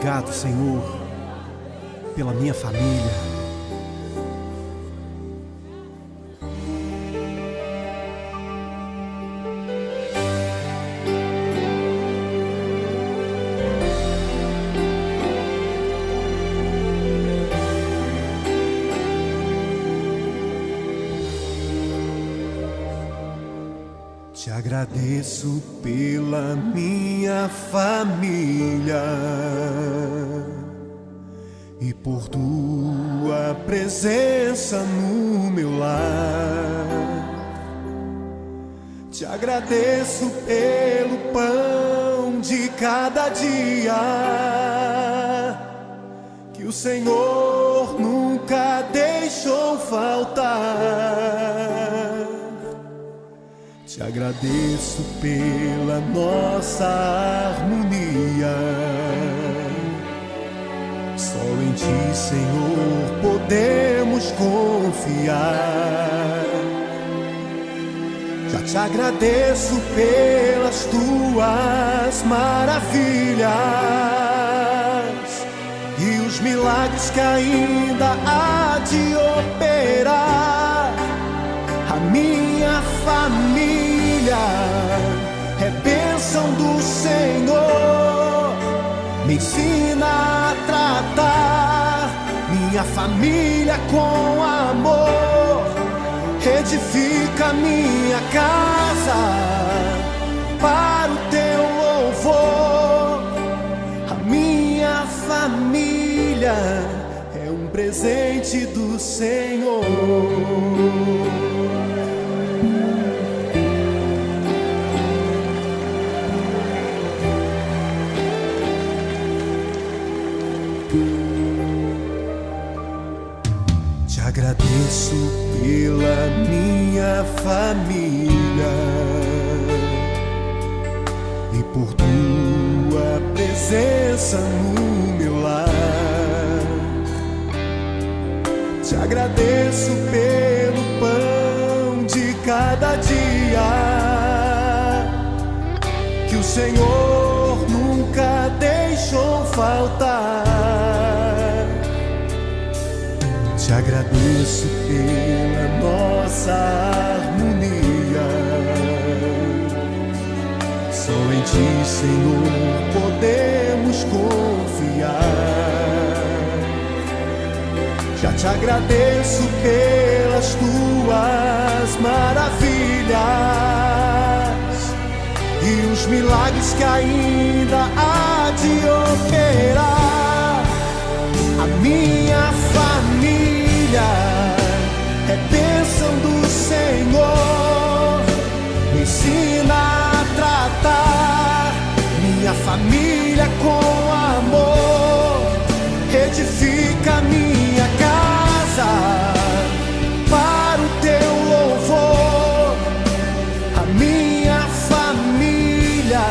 Obrigado, Senhor, pela minha família. Te agradeço pela minha família e por tua presença no meu lar. Te agradeço pelo pão de cada dia que o Senhor nunca deixou faltar. Te agradeço pela nossa harmonia. Só em Ti, Senhor, podemos confiar. Já te agradeço pelas Tuas maravilhas e os milagres que ainda há de operar. A minha família é bênção do Senhor. Me ensina a tratar minha família com amor. Edifica minha casa para o Teu louvor. A minha família é um presente do Senhor. Te agradeço pela minha família e por Tua presença no meu lar. Te agradeço pelo pão de cada dia que o Senhor nunca deixou faltar. Te agradeço pela nossa harmonia. Só em Ti, Senhor, podemos confiar. Já te agradeço pelas Tuas maravilhas e os milagres que ainda há de operar. A minha família é bênção do Senhor. Me ensina a tratar minha família com amor. Edifica minha casa para o Teu louvor. A minha família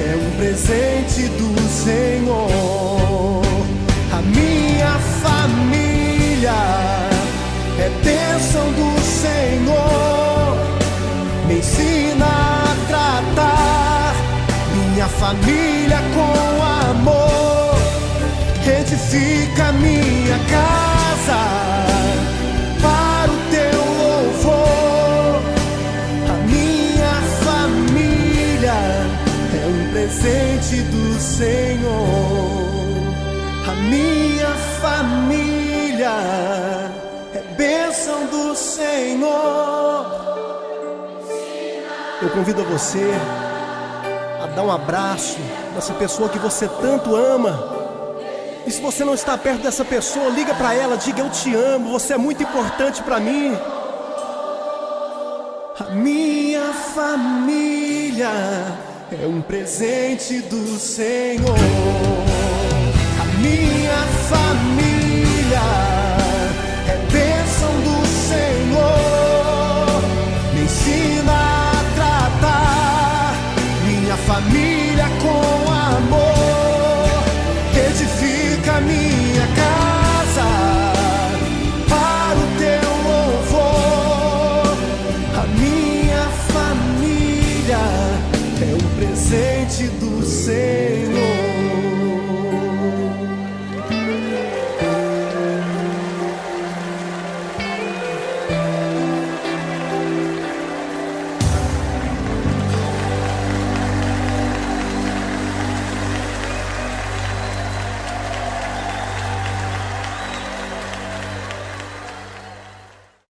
é um presente do Senhor. A minha família é bênção do Senhor. Me ensina a tratar minha família com amor. Edifica minha casa para o Teu louvor. A minha família é um presente do Senhor. A minha família é bênção do Senhor. Eu convido a você a dar um abraço nessa pessoa que você tanto ama. E se você não está perto dessa pessoa, liga para ela, diga: eu te amo, você é muito importante para mim. A minha família é um presente do Senhor. A minha família